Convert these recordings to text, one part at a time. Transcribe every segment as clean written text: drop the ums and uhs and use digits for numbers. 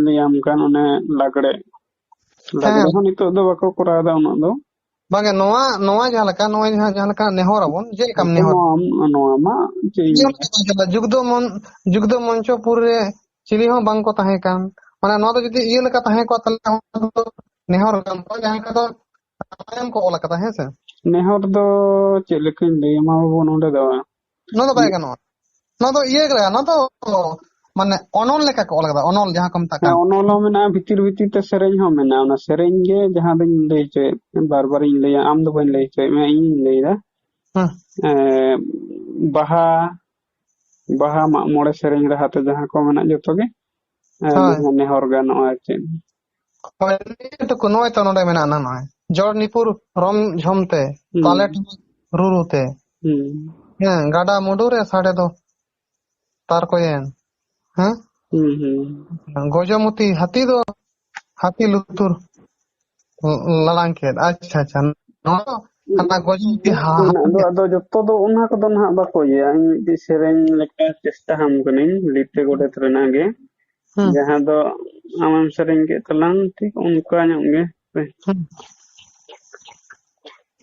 ᱞᱟᱹᱭᱟᱢ ᱠᱟᱱ ᱚᱱᱮ ᱞᱟᱜᱽᱲᱮ ᱦᱚᱸ ᱱᱤᱛᱚᱜ ᱫᱚ ᱵᱟᱠᱚ ᱠᱚᱨᱟᱣᱮᱫᱟ ᱩᱱᱟᱹᱜ ᱫᱚ ᱵᱟᱝᱜᱮ ᱱᱚᱣᱟ ᱡᱟᱦᱟᱸ ᱞᱮᱠᱟ ᱱᱮᱦᱚᱨ ᱟᱵᱚᱱ ᱪᱮᱫ ᱞᱮᱠᱟᱢ ᱱᱮᱦᱚᱨ ᱱᱚᱣᱟ ᱢᱟ ᱡᱩᱜᱽᱫᱚ ᱢᱚᱧᱪᱚᱯᱩᱨ ᱨᱮ ᱪᱤᱞᱤ ᱦᱚᱸ ᱵᱟᱝᱠᱚ ᱛᱟᱦᱮᱸ ᱠᱟᱱ ᱢᱟᱱᱮ ᱱᱚᱣᱟ ᱫᱚ ᱡᱩᱫᱤ ᱤᱭᱟᱹ ᱞᱮᱠᱟ ᱛᱟᱦᱮᱸ ᱠᱚᱜᱼᱟ ᱛᱟᱦᱚᱞᱮ ᱱᱮᱦᱚᱨ ᱠᱟᱱ ᱠᱚ ᱡᱟᱦᱟᱸ ᱞᱮᱠᱟ ᱫᱚ ᱛᱟᱭᱚᱢ ᱠᱚ ᱚᱞ ᱟᱠᱟᱫᱟ ᱦᱮᱸᱥᱮ ᱱᱮᱦᱚᱨ ᱫᱚ ᱪᱮᱫ ᱞᱮᱠᱟᱧ ᱞᱟᱹᱭᱟᱢᱟ ᱵᱟᱵᱩ ᱱᱚᱰᱮ ᱫᱚ ᱱᱚᱣᱟ ᱫᱚ ᱵᱟᱭ ᱜᱟᱱᱚᱜᱼᱟ ᱱᱚᱣᱟ ᱫᱚ ᱤᱭᱟᱹ ᱱᱚᱣᱟ ᱫᱚ ᱢᱟᱱᱮ ᱚᱱᱚᱞ ᱞᱮᱠᱟ ᱠᱚ ᱚᱞ ᱟᱠᱟᱫᱟ ᱚᱱᱚᱞ ᱡᱟᱦᱟᱸ ᱠᱚ ᱢᱮᱛᱟᱜ ᱠᱟᱱ ᱚᱱᱚᱞ ᱦᱚᱸ ᱢᱮᱱᱟᱜᱼᱟ ᱵᱷᱤᱛᱤᱨ ᱛᱮ ᱥᱮᱨᱮᱧ ᱦᱚᱸ ᱢᱮᱱᱟᱜᱼᱟ ᱚᱱᱟ ᱥᱮᱨᱮᱧ ᱜᱮ ᱡᱟᱦᱟᱸ ᱫᱚᱧ ᱞᱟᱹᱭ ᱦᱚᱪᱚᱭᱮᱫ ᱵᱟᱨ ᱵᱟᱨᱤᱧ ᱞᱟᱹᱭᱟ ᱟᱢ ᱫᱚ ᱵᱟᱹᱧ ᱞᱟᱹᱭ ᱦᱚᱪᱚᱭᱮᱫ ᱢᱮᱭᱟ ᱤᱧᱤᱧ ᱞᱟᱹᱭᱫᱟ ᱵᱟᱦᱟ ᱢᱟᱜ ᱢᱚᱬᱮ ᱥᱮᱨᱮᱧ ᱨᱟᱦᱟᱛᱮ ᱡᱟᱦᱟᱸ ᱠᱚ ᱢᱮᱱᱟᱜ ᱡᱚᱛᱚ ᱜᱮ ᱱᱮᱦᱚᱨ ᱜᱟᱱᱚᱜᱼᱟ ᱟᱨ ᱪᱮᱫ ᱱᱚᱜᱼᱚᱭ ᱛᱚ ᱱᱚᱰᱮ ᱢᱮᱱᱟᱜᱼᱟ ᱱᱚᱜᱼᱚᱭ ᱡᱚᱲ ᱱᱤᱯᱩᱨ ᱨᱚᱢ ᱡᱷᱚᱢ ᱛᱮ ᱛᱟᱞᱮ ᱨᱩᱨᱩ ᱛᱮ ᱜᱟᱰᱟ ᱢᱩᱰᱩ ᱨᱮ ᱥᱟᱰᱮ ᱫᱚ ᱛᱟᱨ ᱠᱚᱭᱮᱱ ᱜᱚᱡᱚᱢᱚᱛᱤ ᱦᱟᱹᱛᱤ ᱫᱚ ᱦᱟᱹᱛᱤ ᱞᱩᱛᱩᱨ ᱞᱟᱲᱟᱝ ᱠᱮᱫ ᱟᱪᱪᱷᱟ ᱟᱫᱚ ᱡᱚᱛᱚ ᱫᱚ ᱚᱱᱟ ᱠᱚᱫᱚ ᱱᱟᱦᱟᱜ ᱵᱟᱠᱚ ᱤᱭᱟᱹ ᱤᱧ ᱢᱤᱫᱴᱤᱡ ᱥᱮᱨᱮᱧ ᱞᱮᱠᱟ ᱪᱮᱥᱴᱟ ᱟᱢ ᱠᱟᱹᱱᱟᱹᱧ ᱞᱤᱴᱟᱹ ᱜᱚᱰᱮᱛ ᱨᱮᱱᱟᱜ ᱜᱮ ᱡᱟᱦᱟᱸ ᱫᱚ ᱟᱢᱮᱢ ᱥᱮᱨᱮᱧ ᱠᱮᱫ ᱛᱟᱞᱟᱝ ᱴᱷᱤᱠ ᱚᱱᱠᱟ ᱧᱚᱜ ᱜᱮ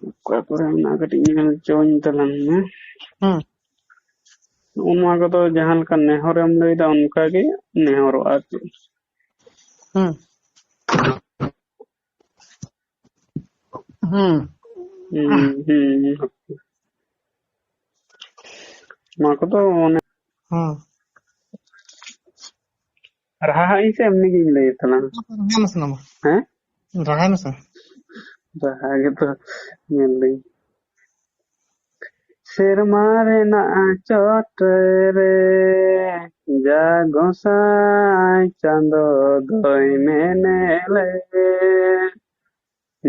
ᱚᱠᱟ ᱠᱚᱨᱮ ᱢᱮᱱᱟᱜ ᱠᱟᱹᱴᱤᱡ ᱧᱮᱞ ᱦᱚᱪᱚᱧ ᱛᱟᱞᱟᱝ ᱢᱮ ᱱᱚᱣᱟ ᱠᱚᱫᱚ ᱡᱟᱦᱟᱸ ᱞᱮᱠᱟ ᱱᱮᱦᱚᱨᱮᱢ ᱞᱟᱹᱭᱫᱟ ᱚᱱᱠᱟᱜᱮ ᱱᱮᱦᱚᱨᱚᱜᱼᱟ ᱟᱨ ᱪᱮᱫ ᱱᱚᱣᱟ ᱠᱚᱫᱚ ᱚᱱᱮ ᱨᱟᱦᱟ ᱤᱧ ᱥᱮ ᱮᱢᱱᱤ ᱜᱤᱧ ᱞᱟᱹᱭ ᱛᱟᱞᱟᱝ ᱨᱟᱦᱟᱭ ᱢᱮᱥᱮ ᱨᱟᱦᱟ ᱜᱮᱛᱚ ᱧᱮᱞ ᱫᱟᱹᱧ ᱥᱮᱨᱢᱟ ᱨᱮᱱᱟᱜ ᱪᱚᱴ ᱨᱮ ᱡᱟ ᱜᱚᱸᱥᱟᱭ ᱪᱟᱸᱫᱳ ᱫᱚᱭ ᱢᱮᱱᱮᱞᱮ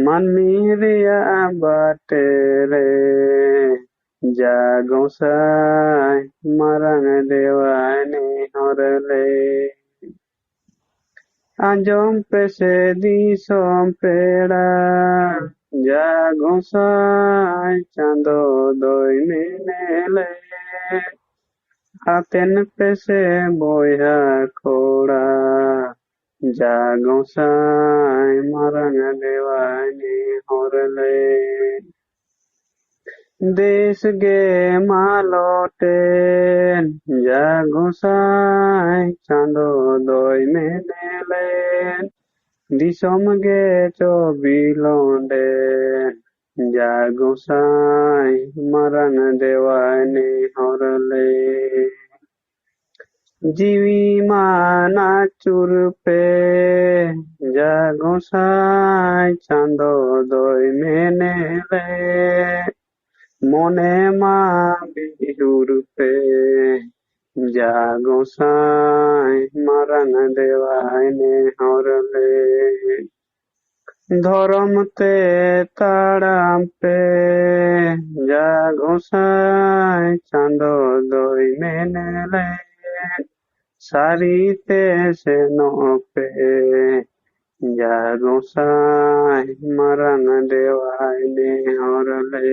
ᱢᱟᱹᱱᱢᱤ ᱨᱮᱭᱟᱜ ᱵᱟᱴᱮ ᱨᱮ ᱡᱟ ᱜᱚᱸᱥᱟᱭ ᱢᱟᱨᱟᱝ ᱫᱮᱣᱟᱭ ᱱᱮᱦᱚᱨ ᱞᱮ ᱟᱸᱡᱚᱢ ᱯᱮᱥᱮ ᱫᱤᱥᱚᱢ ᱯᱮᱲᱟ ᱡᱟ ᱜᱚᱸᱥᱟᱭ ᱪᱟᱸᱫᱳ ᱫᱚᱭ ᱢᱮᱱᱮᱞᱮ ᱟᱛᱮᱱ ᱯᱮᱥᱮ ᱵᱚᱭᱦᱟ ᱠᱚᱲᱟ ᱡᱟ ᱜᱚᱸᱥᱟᱭ ᱢᱟᱨᱟᱝ ᱫᱮᱣᱟᱭ ᱱᱮᱦᱚᱨ ᱞᱮ ᱫᱮᱥ ᱜᱮ ᱢᱟᱞᱚᱴᱮᱱ ᱡᱟ ᱜᱚᱸᱥᱟᱭ ᱪᱟᱸᱫᱳ ᱫᱚᱭ ᱢᱮᱱᱮᱞᱮ ᱫᱤᱥᱚᱢ ᱜᱮ ᱪᱚ ᱵᱤᱞᱚᱸᱰᱮᱱ ᱡᱟ ᱜᱚᱸᱥᱟᱭ ᱢᱟᱨᱟᱝ ᱫᱮᱣᱟᱭ ᱱᱮᱦᱚᱨ ᱞᱮ ᱡᱤᱣᱤ ᱢᱟ ᱱᱟᱪᱩᱨ ᱯᱮ ᱡᱟ ᱜᱚᱸᱥᱟᱭ ᱪᱟᱸᱫᱳ ᱫᱚᱭ ᱢᱮᱱᱮᱞᱮ ᱢᱚᱱᱮ ᱢᱟ ᱵᱤᱦᱩᱨ ᱯᱮ ᱡᱟ ᱜᱚᱸᱥᱟᱭ ᱢᱟᱨᱟᱝ ᱫᱮᱣᱟᱭ ᱱᱮᱦᱚᱨ ᱞᱮ ᱫᱷᱚᱨᱚᱢ ᱛᱮ ᱛᱟᱲᱟᱢ ᱯᱮ ᱡᱟ ᱜᱚᱸᱥᱟᱭ ᱪᱟᱸᱫᱳ ᱫᱚᱭ ᱢᱮᱱᱮᱞᱮ ᱥᱟᱹᱨᱤ ᱛᱮ ᱥᱮᱱᱚᱜ ᱯᱮ ᱡᱟ ᱜᱚᱸᱥᱟᱭ ᱢᱟᱨᱟᱝ ᱫᱮᱣᱟᱭ ᱱᱮᱦᱚᱨ ᱞᱮ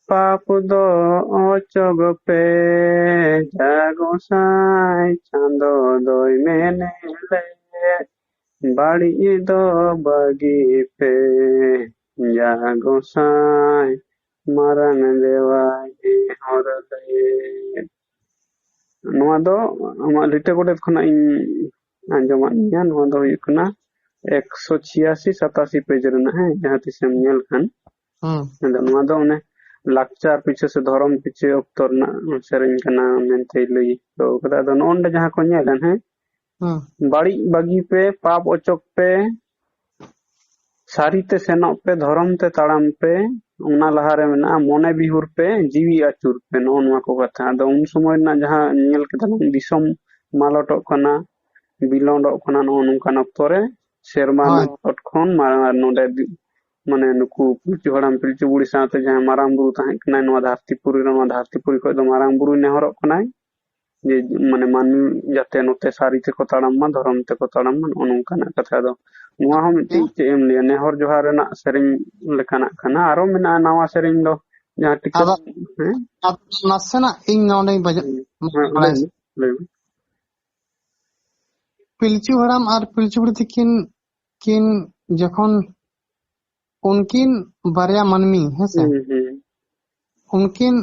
ᱯᱟᱯ ᱫᱚ ᱚᱪᱚᱜ ᱯᱮ ᱡᱟ ᱜᱚᱸᱥᱟᱭ ᱪᱟᱸᱫᱳ ᱫᱚᱭ ᱢᱮᱱᱮᱞᱮ ᱵᱟᱹᱲᱤᱡ ᱫᱚ ᱵᱟᱹᱜᱤ ᱯᱮ ᱡᱟ ᱜᱚᱸᱥᱟᱭ ᱢᱟᱨᱟᱝ ᱫᱮᱣᱟᱭ ᱱᱮᱦᱚᱨ ᱞᱮ ᱱᱚᱣᱟ ᱫᱚ ᱟᱢᱟᱜ ᱞᱤᱴᱟᱹ ᱜᱚᱰᱮᱛ ᱠᱷᱚᱱᱟᱜ ᱤᱧ ᱟᱸᱡᱚᱢᱟᱫ ᱢᱮᱭᱟ ᱱᱚᱣᱟ ᱫᱚ ᱦᱩᱭᱩᱜ ᱠᱟᱱᱟ 186-87 ᱯᱮᱡ ᱨᱮᱱᱟᱜ ᱡᱟᱦᱟᱸ ᱛᱤᱥᱮᱢ ᱧᱮᱞ ᱠᱷᱟᱱ ᱱᱚᱣᱟ ᱫᱚ ᱚᱱᱮ ᱞᱟᱠᱪᱟᱨ ᱯᱤᱪᱷᱟᱹ ᱥᱮ ᱫᱷᱚᱨᱚᱢ ᱯᱤᱪᱷᱟᱹ ᱚᱠᱛᱚ ᱨᱮᱱᱟᱜ ᱥᱮᱨᱮᱧ ᱠᱟᱱᱟ ᱢᱮᱱᱛᱮ ᱞᱟᱹᱭ ᱫᱚᱦᱚ ᱠᱟᱫᱟ ᱟᱫᱚ ᱱᱚᱜᱼᱚ ᱱᱚᱰᱮ ᱡᱟᱦᱟᱸ ᱠᱚ ᱧᱮᱞᱟ ᱵᱟᱹᱲᱤᱡ ᱵᱟᱹᱜᱤ ᱯᱮ ᱯᱟᱯ ᱚᱪᱚᱜ ᱯᱮ ᱥᱟᱹᱨᱤ ᱛᱮ ᱥᱮᱱᱚᱜ ᱯᱮ ᱫᱷᱚᱨᱚᱢ ᱛᱮ ᱛᱟᱲᱟᱢ ᱯᱮ ᱚᱱᱟ ᱞᱟᱦᱟᱨᱮ ᱢᱮᱱᱟᱜᱼᱟ ᱢᱚᱱᱮ ᱵᱤᱦᱩᱨ ᱯᱮ ᱡᱤᱣᱤ ᱟᱹᱪᱩᱨ ᱯᱮ ᱱᱚᱜᱼᱚ ᱱᱚᱣᱟ ᱠᱚ ᱠᱟᱛᱷᱟ ᱟᱫᱚ ᱩᱱ ᱥᱚᱢᱚᱭ ᱨᱮᱱᱟᱜ ᱡᱟᱦᱟᱸ ᱧᱮᱞ ᱠᱮᱫᱟ ᱫᱤᱥᱚᱢ ᱢᱟᱞᱚᱴᱚᱜ ᱠᱟᱱᱟ ᱵᱤᱞᱚᱸᱰᱚᱜ ᱠᱟᱱᱟ ᱱᱚᱜᱼᱚ ᱱᱚᱝᱠᱟᱱ ᱚᱠᱛᱚ ᱨᱮ ᱥᱮᱨᱢᱟ ᱨᱮᱱᱟᱜ ᱪᱚᱴ ᱠᱷᱚᱱ ᱱᱚᱰᱮ ᱢᱟᱱᱮ ᱱᱩᱠᱩ ᱯᱤᱞᱪᱩ ᱦᱟᱲᱟᱢ ᱯᱤᱞᱪᱩ ᱵᱩᱲᱦᱤ ᱥᱟᱶᱛᱮ ᱡᱟᱦᱟᱸᱭ ᱢᱟᱨᱟᱝ ᱵᱩᱨᱩ ᱛᱟᱦᱮᱸ ᱠᱟᱱᱟᱭ ᱱᱚᱣᱟ ᱫᱷᱟᱹᱨᱛᱤᱯᱩᱨᱤ ᱨᱮ ᱱᱚᱣᱟ ᱫᱷᱟᱹᱨᱛᱤᱯᱩᱨᱤ ᱠᱷᱚᱡ ᱫᱚ ᱢᱟᱨᱟᱝ ᱵᱩᱨᱩᱭ ᱱᱮᱦᱚᱨᱚᱜ ᱠᱟᱱᱟᱭ ᱡᱮ ᱢᱟᱱᱮ ᱢᱟᱹᱱᱢᱤ ᱡᱟᱛᱮ ᱱᱚᱛᱮ ᱥᱟᱹᱨᱤ ᱛᱮᱠᱚ ᱛᱟᱲᱟᱢ ᱢᱟ ᱫᱷᱚᱨᱚᱢ ᱛᱮᱠᱚ ᱛᱟᱲᱟᱢ ᱢᱟ ᱱᱚᱜᱼᱚ ᱱᱚᱝᱠᱟᱱᱟᱜ ᱠᱟᱛᱷᱟ ᱫᱚ ᱱᱚᱣᱟ ᱦᱚᱸ ᱢᱤᱫᱴᱤᱡ ᱪᱮᱫ ᱮᱢ ᱞᱟᱹᱭᱟ ᱱᱮᱦᱚᱨ ᱡᱚᱦᱟᱨ ᱨᱮᱱᱟᱜ ᱥᱮᱨᱮᱧ ᱞᱮᱠᱟᱱᱟᱜ ᱠᱟᱱᱟ ᱟᱨᱚ ᱢᱮᱱᱟᱜᱼᱟ ᱱᱟᱣᱟ ᱥᱮᱨᱮᱧ ᱫᱚ ᱡᱟᱦᱟᱸ ᱴᱤᱠᱟᱹ ᱱᱟᱥᱮᱱᱟᱜ ᱤᱧ ᱱᱚᱰᱮᱧ ᱞᱟᱹᱭ ᱢᱮ पिलचू हड़ाम और पिलचू बुढ़ी तकिन किन जखन उनकिन बारया मानमी हेसे उनकिन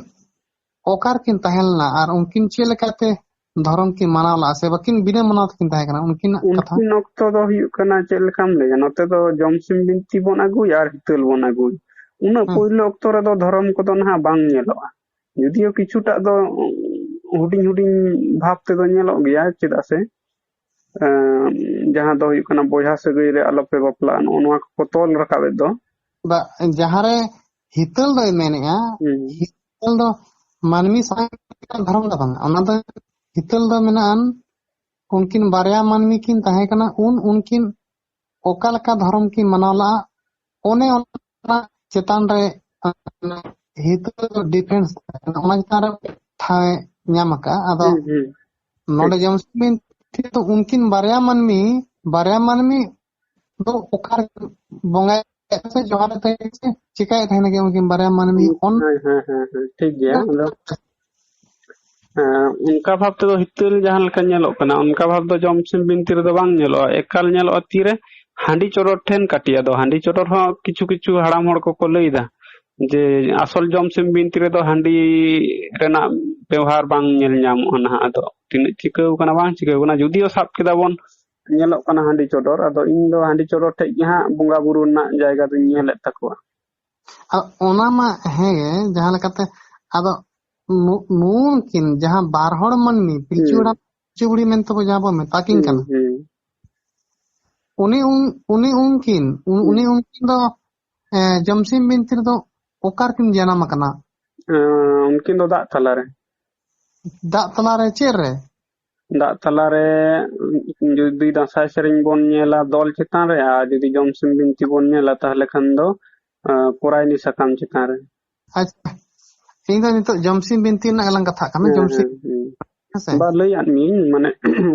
ओकार किन तहलना और उनकिन चे लेकाते धर्म की मानावला से बकिन बिना मानाव किन तहे कना उनकिन कथा उनकिन ऑक्तो दो हुयुग कना चेद लेकाम लैया नोते दो जमसिम बिनती बोन आगुय और हितल बोन आगुय उना पहले ऑक्तो रे दो धर्म को दो ना बांग नेलोआ जुदियो किछुटा दो हुडिंग हुडिंग भाव ते दो नेलो गया चेदा से जहां दो हुयुग कना बोया सगई रे आलोपे बापला नोआ को तोल रकाबे दो जहां रे हितल दो मेनेआ हितल दो मानमी साय धर्म दा बांग ओना दो हितल दो मेनान उनकिन बारया मानमी किन तहे कना उनकिन ओका लका धर्म की मनावला ओने ओना चेतान रे हितल डिफेंस ओना चेतान रे थाए ᱧᱟᱢᱟᱠᱟ ᱟᱫᱚ ᱱᱚᱰᱮ ᱡᱚᱢᱥᱤᱢ तो उनकिन बारया मानमी तो ओकार बोंगा से जोहार ते चिकाय थाने के उनकिन बारया मानमी ऑन ठीक गया उनका भाव तो हितल जहां लका नेलोक कना उनका भाव तो जमसिम बिनती रे दो बांग नेलोआ एकाल नेलोआ तीरे हांडी चोरर ठेन काटिया दो हांडी चोरर हो किछु किछु हाड़ाम हड़ को लईदा जे आसल जमसिम बिनती रे दो हांडी रेना व्यवहार बांग नेल ᱧᱟᱢᱚᱜᱼᱟ ना आदो तीन चिकाव कना बांग चिकाव कना जुदियो साब केदा बोन नेलोक कना हांडी चोरर आदो इन दो हांडी चोरर ठे गे हां बोंगा बुरु ना जायगा दो नेलेत तकोआ ओना मा हे जहां लकाते आदो मुमकिन जहां बार हड़ मानमी पिलचुड़ा चुबड़ी मेन तो जहां बो मेताकिन कना उनी उनकिन दो जमसिम बिनती दो ओकार किन जनाम कना उनकिन दो दाग तलारे चेर रे दाग तलारे जुदी दासाय सेरिंग बोन नेला दल चितान रे आ जुदी जमसिम बिनती बोन नेला ताहले खान दो पोरायनी सकाम चितान रे अच्छा ᱤᱧ ᱫᱚ ᱱᱤᱛᱚᱜ ᱡᱚᱢᱥᱤᱢ ᱵᱤᱱᱛᱤ ᱨᱮᱱᱟᱜ ᱜᱮᱞᱟᱝ ᱠᱟᱛᱷᱟᱜ ᱠᱟᱱᱟ ᱡᱚᱢᱥᱤᱢ ᱦᱮᱸᱥᱮ ᱵᱟ ᱞᱟᱹᱭ ᱟᱱᱢᱤ ᱢᱟᱱᱮ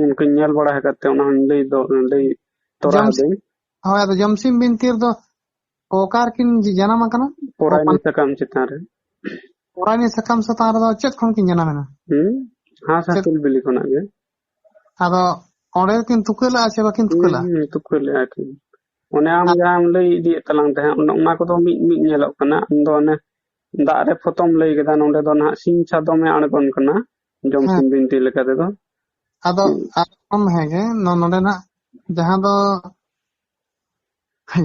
ᱩᱱᱠᱤᱱ ᱧᱮᱞ ᱵᱟᱲᱟ ᱦᱟᱠᱟᱛᱮ ᱚᱱᱟ ᱦᱚᱸ ᱞᱟᱹᱭ ᱛᱚᱨᱟ ᱫᱟᱹᱧ ᱦᱳᱭ ᱟᱫᱚ ᱡᱚᱢᱥᱤᱢ ᱵᱤᱱᱛᱤ ᱨᱮᱫᱚ ᱚᱠᱟᱨ ᱠᱤᱱ ᱡᱟᱱᱟᱢ ᱟᱠᱟᱱᱟ ᱯᱚᱨᱟᱭᱱᱤ ᱥᱟᱠᱟᱢ ᱪᱮᱛᱟᱱ ᱨᱮ ᱯᱚᱨᱟᱭᱱᱤ ᱥᱟᱠᱟᱢ ᱪᱮᱛᱟᱱ ᱨᱮᱫᱚ ᱪᱮᱫ ᱠᱷᱚᱱ ᱠᱤᱱ ᱡᱟᱱᱟᱢᱮᱱᱟ ᱦᱟᱸᱥᱼᱦᱟᱸᱥᱞ ᱵᱤᱞᱤ ᱠᱷᱚᱱᱟᱜ ᱜᱮ ᱟᱫᱚ ᱚᱸᱰᱮ ᱠᱤᱱ ᱛᱩᱠᱟᱹᱞᱟᱜᱼᱟ ᱥᱮ ᱵᱟᱠᱤᱱ ᱛᱩᱠᱟᱹᱞᱟ ᱛᱩᱠᱟᱹᱞᱮᱜᱼᱟ ᱠᱤᱱ ᱚᱱᱮ ᱟᱢ ᱡᱟᱦᱟᱸᱢ ᱞᱟᱹᱭ ᱤᱫᱤᱭᱮᱫ ᱛᱟᱞᱟᱝ ᱛᱟᱦᱮᱸ ᱚᱱᱟ ᱠᱚᱫᱚ ᱢᱤᱫ ᱧᱮᱞᱚᱜ ᱠᱟᱱᱟ ᱟᱢ ᱫᱚ ᱚᱱᱮ दाग रे फतम लई केदा नोंडे दो ना सिंह छादमे आणगोन कना जमसिम बिनती लेका दो आदो आम हेगे नोंडे ना जहां दो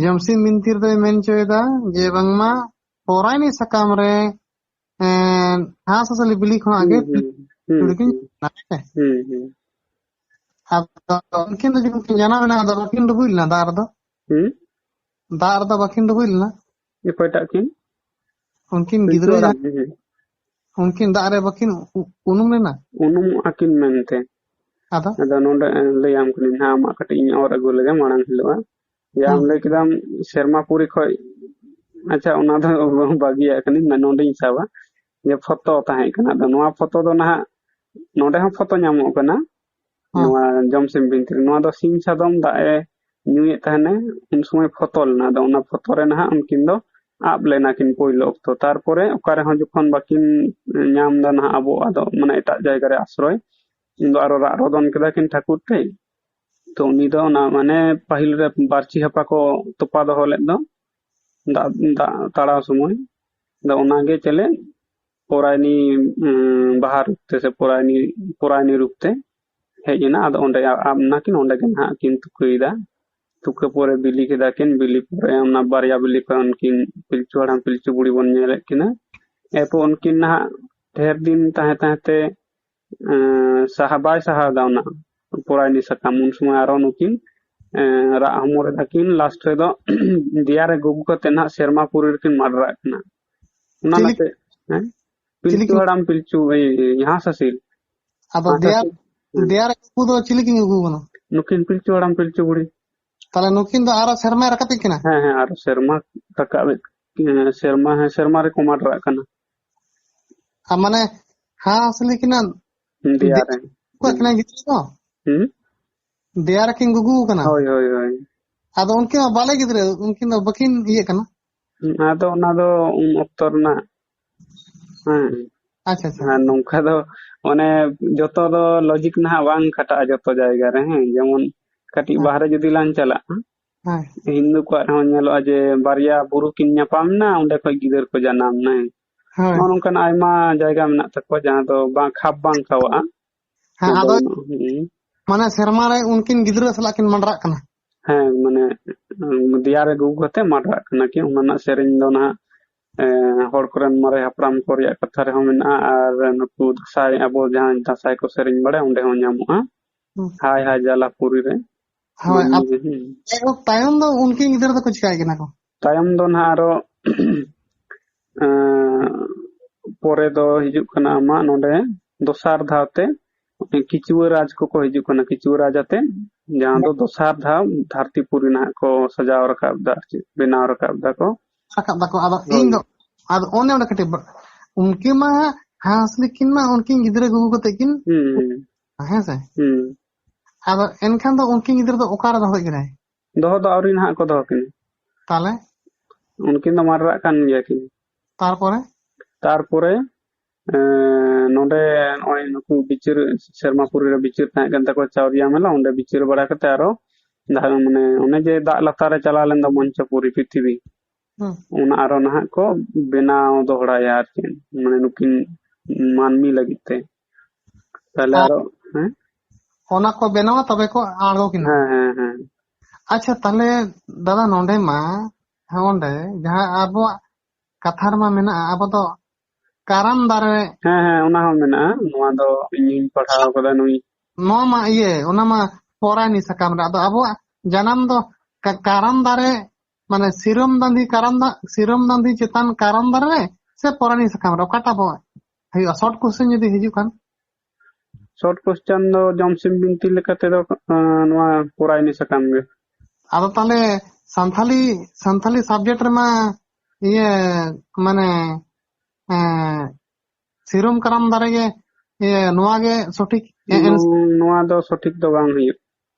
जमसिम बिनती दो मेन चोयदा जे बंगमा पोरायनी सकाम रे हां ससली बिली खो आगे तुड़किन आदो उनकिन दो जो जाना ना आदो बकिन दो बुइलना दार दो बकिन दो बुइलना ये कोइटा किन उनकिन गिदरा उनकिन दारे बकिन उनुम लेना उनुम आकिन मेनते आदा नोंडे लैयाम कनिन हा मा कटि इन और अगु लगे मांग हिलोआ याम लay किदाम शर्मापुरी खय अच्छा उना दो बागिया कनिन ना नोंडे हिसाबा ये फोटो ताहे कना दो नोआ फोटो दो ना नोंडे हम फोटो ᱧᱟᱢᱚᱜ कना नोआ जमसिम बिनती नोआ दो सिंह सादम दाए ᱧᱩᱭᱮ तहने उन समय फोटो लना दो उना फोटो रे ना उनकिन दो आप लेना किन पहले अक्तो तारपरे ओकारे हं जखन बाकिन नाम दा ना आबो आदो माने एटा जायगा रे आश्रय इन दो आरो रोदन केदा किन ठाकुर ते तो उनी दो ना माने पहिल रे बारची हपा को तोपा दो होले दो दा ताड़ा समय दो ओनागे चले पोरायनी बाहर रूपते से पोरायनी रूपते हेजना आदो ओंडे आमना किन ओंडे के ना किन तुकईदा तुके पोरे बिली केदा किन बिली पोरे ना बारया बिली को उनकिन पिलचु हड़ाम पिलचु बुड़ी बन नेले किना एपो उनकिन ना ढेर दिन ताहे ताहेते साहबाय साहादावना पोरायनी सकाम उन समय आरो नुकिन रा हमरे दाकिन लास्ट रे दो दियारे गुगु कते ना शर्मापुरी किन माडरा कना उना नाते पिलचु हड़ाम पिलचु यहां ससिल अब दियारे गुगु दो चिली किन गुगु बनो नुकिन पिलचु हड़ाम पिलचु बुड़ी ताले नुकिन दो आरो शर्मा रकते किना आरो शर्मा तकाबे शर्मा रे को माडरा कना माने हां असली किना दियारे को किना गितलो तो दियारे किन गुगु कना होय आदो उनके बाले गिदरे उनकिन दो बकिन ये कना आदो ना दो उन अक्तर ना अच्छा नोंका दो ओने जतो दो लॉजिक ना बांग खटा जतो जायगा रे जेमन ᱠᱟᱹᱴᱤᱡ ᱵᱟᱦᱨᱮ ᱡᱩᱫᱤ ᱞᱟᱝ ᱪᱟᱞᱟᱜᱼᱟ, ᱦᱤᱱᱫᱩ ᱠᱚᱣᱟᱜ ᱨᱮᱦᱚᱸ ᱧᱮᱞᱚᱜᱼᱟ ᱡᱮ ᱵᱟᱨᱭᱟ ᱵᱩᱨᱩ ᱠᱤᱱ ᱧᱟᱯᱟᱢ ᱮᱱᱟ, ᱚᱸᱰᱮ ᱠᱷᱚᱡ ᱜᱤᱫᱟᱹᱨ ᱠᱚ ᱡᱟᱱᱟᱢ ᱮᱱᱟ᱾ ᱱᱚᱜᱼᱚ ᱱᱚᱝᱠᱟᱱ ᱟᱭᱢᱟ ᱡᱟᱭᱜᱟ ᱢᱮᱱᱟᱜ ᱛᱟᱠᱚᱣᱟ ᱡᱟᱦᱟᱸ ᱫᱚ ᱵᱟᱝ ᱠᱷᱟᱯ ᱵᱟᱝ ᱠᱷᱟᱣᱟᱜᱼᱟ᱾ ᱟᱫᱚ ᱢᱟᱱᱮ ᱥᱮᱨᱢᱟ ᱨᱮ ᱩᱱᱠᱤन ᱜᱤᱫᱽᱨᱟᱹ ᱥᱟᱞᱟᱜ ᱠᱤᱱ ᱢᱟᱸᱰᱨᱟᱜ ᱠᱟᱱᱟ᱾ ᱦᱮᱸ ᱢᱟᱱᱮ ᱫᱮᱭᱟ ᱨᱮ ᱜᱩᱜᱩ ᱠᱟᱛᱮ ᱢᱟᱸᱰᱨᱟᱜ ᱠᱟᱱᱟ ᱠᱤᱱ, ᱚᱱᱟ ᱨᱮᱱᱟᱜ ᱥᱮᱨᱮᱧ ᱫᱚ ᱱᱟᱦᱟᱜ ᱦᱚᱲ ᱠᱚᱨᱮᱱ ᱢᱟᱨᱮ ᱦᱟᱯᱲᱟᱢ ᱠᱚ ᱨᱮᱭᱟᱜ ᱠᱟᱛᱷᱟ ᱨᱮᱦᱚᱸ ᱢᱮᱱᱟᱜᱼᱟ, ᱟᱨ ᱱᱩᱠᱩ ᱫᱟᱸᱥᱟᱭ ᱟᱵᱚ ᱡᱟᱦᱟᱸ ᱫᱟᱸᱥᱟᱭ ᱠᱚ ᱥᱮᱨᱮᱧ ᱵᱟᱲᱟᱭᱟ ᱚᱸᱰᱮ ᱦᱚᱸ ᱧᱟᱢᱚᱜᱼᱟ, ᱦᱟᱭ ᱦᱟᱭ ᱡᱟᱞᱟᱯᱩᱨᱤ ᱨᱮ᱾ ᱦᱳᱭ, ᱛᱟᱭᱚᱢ ᱫᱚ ᱩᱱᱠᱤᱱ ᱜᱤᱫᱽᱨᱟᱹ ᱫᱚᱠᱚ ᱪᱤᱠᱟᱹᱭ ᱠᱟᱱᱟ ᱠᱚ? ᱛᱟᱭᱚᱢ ᱫᱚ ᱱᱟᱦᱟᱜ ᱟᱨᱚ ᱯᱚᱨᱮ ᱫᱚ ᱦᱤᱡᱩᱜ ᱠᱟᱱᱟ ᱟᱢᱟᱜ ᱱᱚᱰᱮ ᱫᱚᱥᱟᱨ ᱫᱷᱟᱣ ᱛᱮ ᱠᱤᱪᱩᱣᱟᱹ ᱨᱟᱡᱽ ᱠᱚᱠᱚ ᱦᱤᱡᱩᱜ ᱠᱟᱱᱟ, ᱠᱤᱪᱩᱣᱟᱹ ᱨᱟᱡᱽ ᱟᱛᱮ, ᱡᱟᱦᱟᱸ ᱫᱚ ᱫᱚᱥᱟᱨ ᱫᱷᱟᱣ ᱫᱷᱟᱹᱨᱛᱤ ᱯᱩᱨᱤ ᱱᱟᱦᱟᱜ ᱠᱚ ᱥᱟᱡᱟᱣ ᱨᱟᱠᱟᱵ ᱫᱟ, ᱵᱮᱱᱟᱣ ᱨᱟᱠᱟᱵ ᱫᱟᱠᱚ᱾ ᱨᱟᱠᱟᱵ ᱫᱟᱠᱚ ᱟᱫᱚ ᱤᱧ ᱫᱚ ᱟᱫᱚ ᱚᱱᱮ ᱚᱸᱰᱮ ᱠᱟᱹᱴᱤᱡ ᱩᱱᱠᱤᱱ ᱢᱟ ᱦᱟᱸᱥᱞᱤ ᱠᱤᱱ ᱢᱟ ᱩᱱᱠᱤᱱ ᱜᱤᱫᱽᱨᱟᱹ ᱜᱩᱜᱩ ᱠᱟᱛᱮ ᱠᱤᱱ ᱦᱮᱸᱥᱮ, ᱟᱫᱚ ᱮᱱᱠᱷᱟᱱ ᱫᱚ ᱩᱱᱠᱤᱱ ᱜᱤᱫᱽᱨᱟᱹ ᱫᱚ ᱚᱠᱟᱨᱮ ᱫᱚᱦᱚᱭ ᱠᱤᱱᱟᱭ? ᱫᱚᱦᱚ ᱫᱚ ᱟᱹᱣᱨᱤ ᱱᱟᱦᱟᱜ ᱠᱚ ᱫᱚᱦᱚ ᱠᱤᱱᱟ᱾ ᱛᱟᱦᱞᱮ ᱩᱱᱠᱤᱱ ᱫᱚ ᱢᱟᱨᱟᱜ ᱠᱟᱱ ᱜᱮᱭᱟ ᱠᱤᱱ᱾ ᱛᱟᱨᱯᱚᱨᱮ ᱱᱚᱰᱮ ᱱᱚᱜᱼᱚᱭ ᱱᱩᱠᱩ ᱵᱤᱪᱟᱹᱨ ᱥᱮᱨᱢᱟᱯᱩᱨᱤ ᱨᱮ ᱵᱤᱪᱟᱹᱨ ᱛᱟᱦᱮᱸ ᱠᱟᱱ ᱛᱟᱠᱚᱣᱟ ᱪᱟᱣᱨᱤᱭᱟ ᱢᱮᱞᱟ, ᱚᱸᱰᱮ ᱵᱤᱪᱟᱹᱨ ᱵᱟᱲᱟ ᱠᱟᱛᱮ ᱟᱨᱚ ᱢᱟᱱᱮ ᱚᱱᱮ ᱡᱮ ᱫᱟᱜ ᱞᱟᱛᱟᱨ ᱨᱮ ᱪᱟᱞᱟᱣ ᱞᱮᱱ ᱫᱚ ᱢᱚᱧᱪᱚᱯᱩᱨᱤ ᱯᱨᱤᱛᱷᱤᱵᱤ, ᱚᱱᱟ ᱟᱨᱚ ᱱᱟᱦᱟᱜ ᱠᱚ ᱵᱮᱱᱟᱣ ᱫᱚᱦᱲᱟᱭᱟ ᱟᱨ ᱪᱮᱫ, ᱢᱟᱱᱮ ᱱᱩᱠᱤᱱ ᱢᱟᱹᱱᱢᱤ ᱞᱟᱹᱜᱤᱫ ᱛᱮ᱾ ᱛᱟᱦᱞᱮ ᱟᱨᱚ ᱚᱱᱟ ᱠᱚ ᱵᱮᱱᱟᱣᱟ ᱛᱚᱵᱮ ᱠᱚ ᱟᱬᱜᱚ ᱠᱤᱱᱟ᱾ ᱦᱮᱸ ᱟᱪᱪᱷᱟ ᱛᱟᱦᱞᱮ ᱫᱟᱫᱟ ᱱᱚᱰᱮ ᱢᱟ ᱚᱸᱰᱮ ᱡᱟᱦᱟᱸ ᱟᱵᱚᱣᱟᱜ ᱠᱟᱛᱷᱟ ᱨᱮᱢᱟ ᱢᱮᱱᱟᱜᱼᱟ, ᱟᱵᱚ ᱫᱚ ᱠᱟᱨᱟᱢ ᱫᱟᱨᱮ ᱦᱮᱸ ᱚᱱᱟ ᱦᱚᱸ ᱢᱮᱱᱟᱜᱼᱟ, ᱱᱚᱣᱟ ᱫᱚ ᱤᱧᱤᱧ ᱯᱟᱲᱦᱟᱣ ᱠᱟᱫᱟ ᱱᱩᱭ ᱱᱚᱣᱟ ᱢᱟ ᱚᱱᱟ ᱢᱟ ᱯᱚᱨᱟᱭᱱᱤ ᱥᱟᱠᱟᱢ ᱨᱮ, ᱟᱫᱚ ᱟᱵᱚᱣᱟᱜ ᱡᱟᱱᱟᱢ ᱫᱚ ᱠᱟᱨᱟᱢ ᱫᱟᱨᱮ ᱢᱟᱱᱮ ᱥᱤᱨᱚᱢ ᱫᱟᱸᱫᱷᱤ ᱪᱮᱛᱟᱱ ᱠᱟᱨᱟᱢ ᱫᱟᱨᱮ ᱨᱮ ᱥᱮ ᱯᱚᱨᱟᱭᱱᱤ ᱥᱟᱠᱟᱢ ᱨᱮ, ᱚᱠᱟᱴᱟᱜ ᱦᱩᱭᱩᱜᱼᱟ? ᱥᱚᱨᱴ ᱠᱚᱥᱪᱮᱱ ᱡᱩᱫᱤ ᱦᱤᱡᱩᱜ ᱠᱷᱟᱱ ᱥᱚᱨᱴ ᱠᱚᱥᱪᱮᱱ ᱫᱚ ᱡᱚᱢᱥᱤᱢ ᱵᱤᱱᱛᱤ ᱞᱮᱠᱟ ᱛᱮᱫᱚ ᱱᱚᱣᱟ ᱯᱚᱨᱟᱭᱱᱤ ᱥᱟᱠᱟᱢ ᱜᱮ᱾ ᱟᱫᱚ ᱛᱟᱦᱞᱮ ᱥᱟᱱᱛᱟᱞᱤ ᱥᱟᱵᱡᱮᱠᱴ ᱨᱮᱢᱟ ᱢᱟᱱᱮ ᱥᱤᱨᱚᱢ ᱠᱟᱨᱟᱢ ᱫᱟᱨᱮ ᱜᱮ ᱱᱚᱣᱟ ᱜᱮ ᱥᱚᱴᱷᱤᱠ ᱱᱚᱣᱟ ᱫᱚ ᱥᱚᱴᱷᱤᱠ ᱫᱚ ᱵᱟᱝ ᱦᱩᱭᱩᱜ᱾